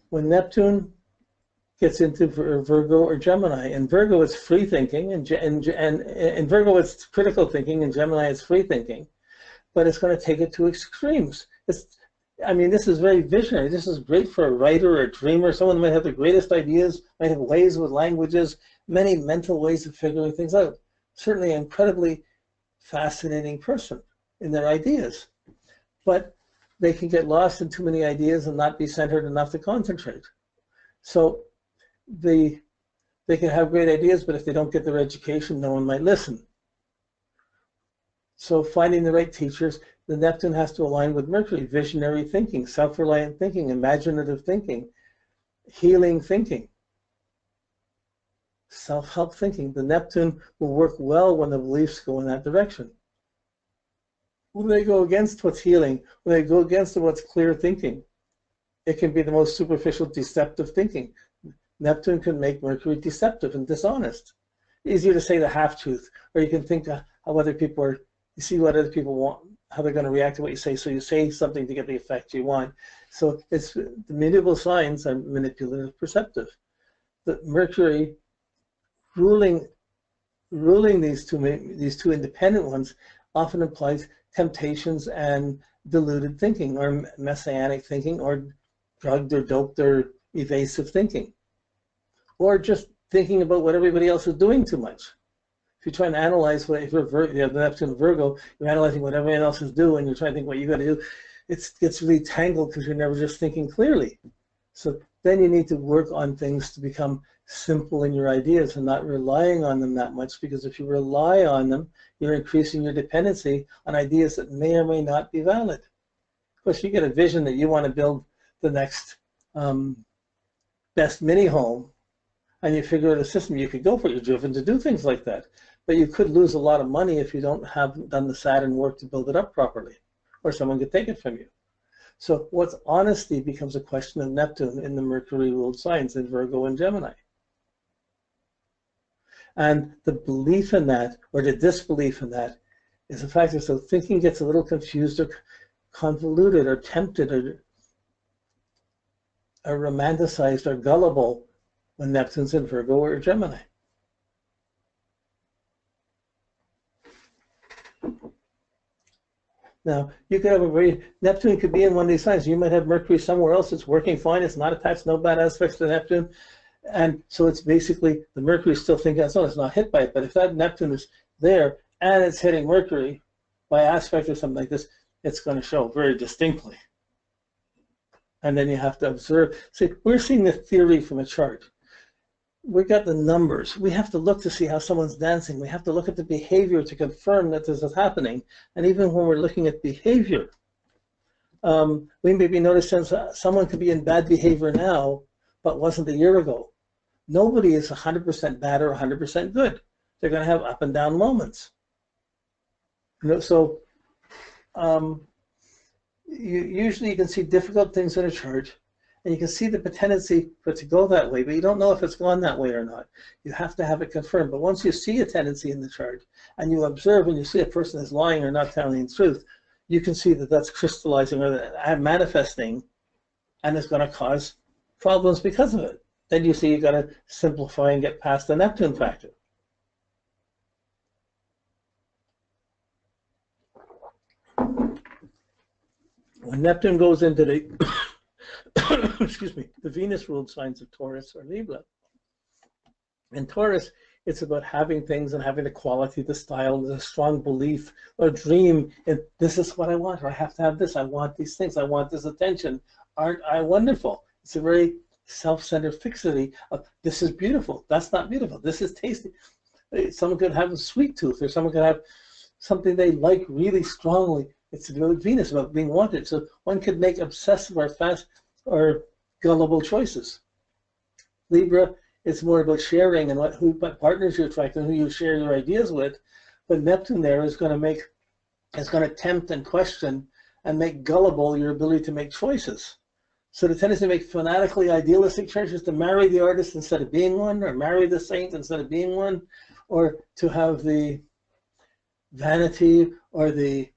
when Neptune gets into Virgo or Gemini. In Virgo, it's free thinking, and in Virgo, it's critical thinking, and Gemini, it's free thinking. But it's going to take it to extremes. I mean, this is very visionary. This is great for a writer or a dreamer. Someone who might have the greatest ideas, might have ways with languages, many mental ways of figuring things out. Certainly an incredibly fascinating person in their ideas. But they can get lost in too many ideas and not be centered enough to concentrate. So they can have great ideas, but if they don't get their education, no one might listen. So finding the right teachers, the Neptune has to align with Mercury, visionary thinking, self-reliant thinking, imaginative thinking, healing thinking, self-help thinking. The Neptune will work well when the beliefs go in that direction. When they go against what's healing, when they go against what's clear thinking, it can be the most superficial, deceptive thinking. Neptune can make Mercury deceptive and dishonest. Easier to say the half-truth, or you can think how other people are, you see what other people want, how they're going to react to what you say, so you say something to get the effect you want. So it's the mutable signs are manipulative, perceptive. The Mercury ruling these two independent ones often implies temptations and deluded thinking, or messianic thinking, or drugged or doped or evasive thinking, or just thinking about what everybody else is doing too much. If you try and analyze what, if you have the Neptune Virgo, you're analyzing what everyone else is doing, you're trying to think what you got to do, it gets really tangled because you're never just thinking clearly. So then you need to work on things to become simple in your ideas and not relying on them that much, because if you rely on them, you're increasing your dependency on ideas that may or may not be valid. Of course, you get a vision that you want to build the next best mini home, and you figure out a system you could go for. You're driven to do things like that. But you could lose a lot of money if you don't have done the Saturn work to build it up properly, or someone could take it from you. So what's honesty becomes a question of Neptune in the Mercury-ruled signs in Virgo and Gemini. And the belief in that, or the disbelief in that, is a factor. So thinking gets a little confused or convoluted or tempted or romanticized or gullible when Neptune's in Virgo or Gemini. Now, you could have Neptune could be in one of these signs. You might have Mercury somewhere else. It's working fine. It's not attached, no bad aspects to Neptune. And so it's basically, the Mercury is still thinking on its own. It's not hit by it. But if that Neptune is there and it's hitting Mercury by aspect or something like this, it's going to show very distinctly. And then you have to observe. See, we're seeing the theory from a chart. We got the numbers. We have to look to see how someone's dancing. We have to look at the behavior to confirm that this is happening. And even when we're looking at behavior, we may be noticing someone could be in bad behavior now, but wasn't a year ago. Nobody is 100% bad or 100% good. They're going to have up and down moments. You know, so usually you can see difficult things in a chart, and you can see the tendency for it to go that way, but you don't know if it's gone that way or not. You have to have it confirmed. But once you see a tendency in the chart, and you observe and you see a person is lying or not telling the truth, you can see that that's crystallizing or manifesting, and it's going to cause problems because of it. Then you see you got to simplify and get past the Neptune factor. When Neptune goes into the excuse me, the Venus-ruled signs of Taurus or Libra. In Taurus, it's about having things and having the quality, the style, the strong belief or dream in this is what I want, or I have to have this, I want these things, I want this attention. Aren't I wonderful? It's a very self-centered fixity of this is beautiful, that's not beautiful, this is tasty. Someone could have a sweet tooth, or someone could have something they like really strongly. It's about Venus, about being wanted. So one could make obsessive or fast or gullible choices. Libra, it's more about sharing and what partners you attract and who you share your ideas with. But Neptune there is going to tempt and question and make gullible your ability to make choices. So the tendency to make fanatically idealistic choices, to marry the artist instead of being one, or marry the saint instead of being one, or to have the vanity or the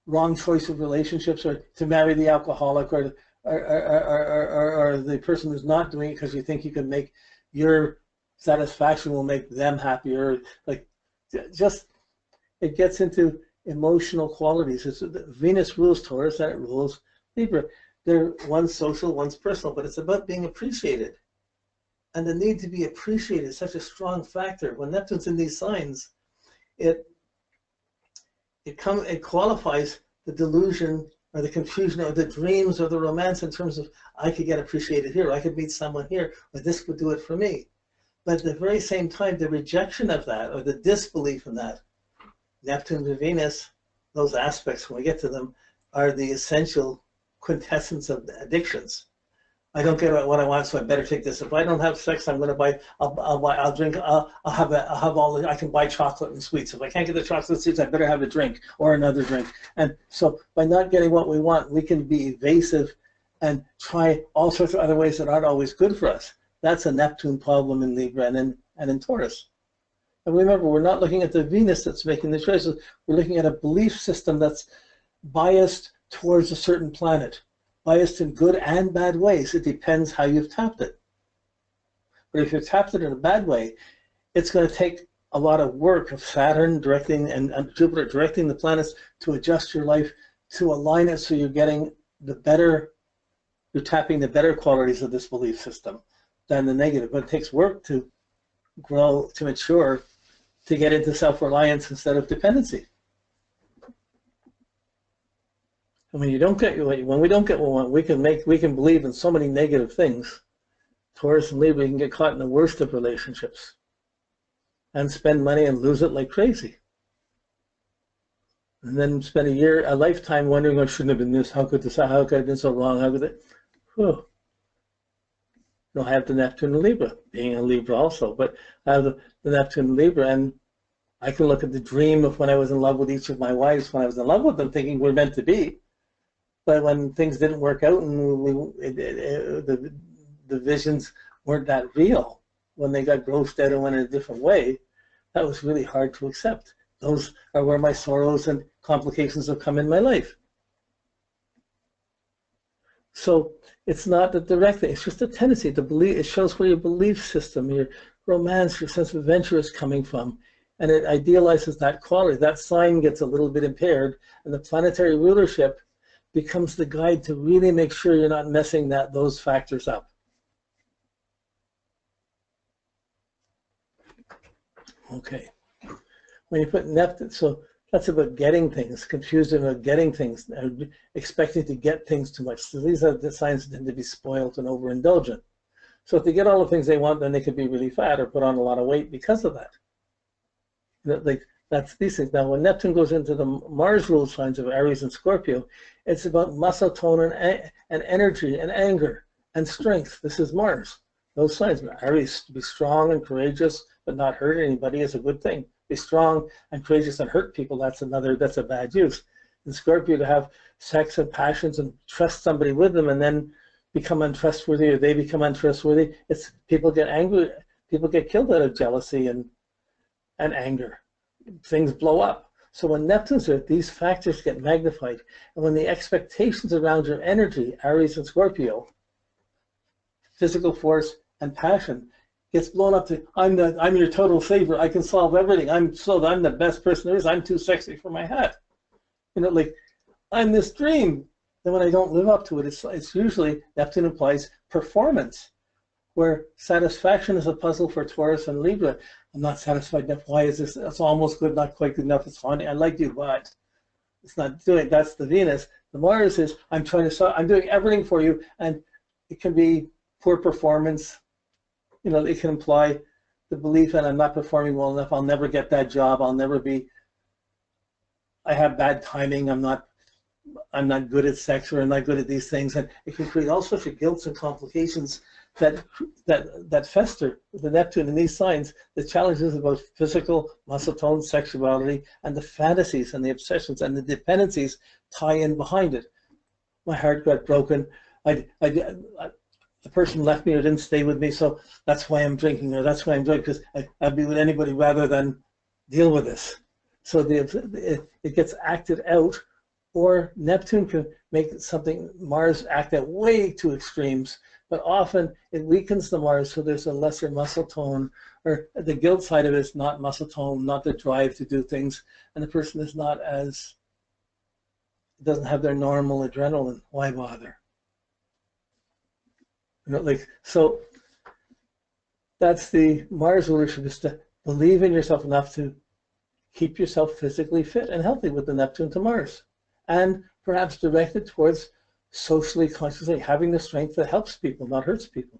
wrong choice of relationships, or to marry the alcoholic, or or the person who's not doing it because you think you can make your satisfaction will make them happier. Like, just, it gets into emotional qualities. Venus rules Taurus and it rules Libra. They're one's social, one's personal, but it's about being appreciated. And the need to be appreciated is such a strong factor. When Neptune's in these signs, it qualifies the delusion or the confusion or the dreams or the romance in terms of, I could get appreciated here, I could meet someone here, or this would do it for me. But at the very same time, the rejection of that or the disbelief in that, Neptune to Venus, those aspects, when we get to them, are the essential quintessence of addictions. I don't get what I want, so I better take this. If I don't have sex, I'm going to buy. I'll drink. I'll have all the. I can buy chocolate and sweets. If I can't get the chocolate and sweets, I better have a drink or another drink. And so, by not getting what we want, we can be evasive and try all sorts of other ways that aren't always good for us. That's a Neptune problem in Libra and in Taurus. And remember, we're not looking at the Venus that's making the choices. We're looking at a belief system that's biased towards a certain planet. Biased in good and bad ways. It depends how you've tapped it. But if you've tapped it in a bad way, it's going to take a lot of work of Saturn directing and Jupiter directing the planets to adjust your life, to align it so you're getting the better, you're tapping the better qualities of this belief system than the negative. But it takes work to grow, to mature, to get into self-reliance instead of dependency. And when you don't get when we don't get what we want, we can believe in so many negative things. Taurus and Libra can get caught in the worst of relationships and spend money and lose it like crazy. And then spend a lifetime wondering, oh, shouldn't have been this, how could I have been so wrong, how could it? Whew. I have the Neptune and Libra, being a Libra also, but I have the Neptune and Libra, and I can look at the dream of when I was in love with each of my wives, when I was in love with them, thinking we're meant to be. But when things didn't work out and the visions weren't that real, when they got grossed out and went in a different way, that was really hard to accept. Those are where my sorrows and complications have come in my life. So it's not a direct thing, it's just a tendency to believe. It shows where your belief system, your romance, your sense of adventure is coming from. And it idealizes that quality. That sign gets a little bit impaired, and the planetary rulership becomes the guide to really make sure you're not messing those factors up. Okay. When you put Neptune, so that's about getting things, confused about getting things, expecting to get things too much. So these are the signs that tend to be spoiled and overindulgent. So if they get all the things they want, then they could be really fat or put on a lot of weight because of that. That's these things. Now, when Neptune goes into the Mars ruled signs of Aries and Scorpio, it's about muscle tone and energy and anger and strength. This is Mars. Those signs. Aries, to be strong and courageous but not hurt anybody is a good thing. Be strong and courageous and hurt people, that's a bad use. In Scorpio, to have sex and passions and trust somebody with them and then become untrustworthy or they become untrustworthy, it's people get angry, people get killed out of jealousy and anger. Things blow up. So when Neptune's there, these factors get magnified. And when the expectations around your energy, Aries and Scorpio, physical force and passion, gets blown up to, I'm your total savior, I can solve everything, I'm the best person there is, I'm too sexy for my hat. You know, like, I'm this dream. Then when I don't live up to it, it's usually, Neptune implies performance, where satisfaction is a puzzle for Taurus and Libra. I'm not satisfied enough. Why is this? It's almost good, not quite good enough. It's funny. I like you, but it's not doing. That's the Venus. The Mars is I'm doing everything for you, and it can be poor performance. You know, it can imply the belief that I'm not performing well enough. I'll never get that job. I'll never be. I have bad timing. I'm not good at sex, or I'm not good at these things, and it can create all sorts of guilt and complications that fester with the Neptune in these signs. The challenges about physical, muscle tone, sexuality, and the fantasies and the obsessions and the dependencies tie in behind it. My heart got broken. The person left me or didn't stay with me, so that's why I'm drinking, or that's why I'm drinking, because I'd be with anybody rather than deal with this. So it gets acted out Or Neptune can make something, Mars, act at way too extremes, but often it weakens the Mars so there's a lesser muscle tone, or the guilt side of it is not muscle tone, not the drive to do things, and the person is not as, doesn't have their normal adrenaline. Why bother? You know, like, so that's the Mars rulership, is to believe in yourself enough to keep yourself physically fit and healthy with the Neptune to Mars. And perhaps directed towards socially consciously having the strength that helps people, not hurts people.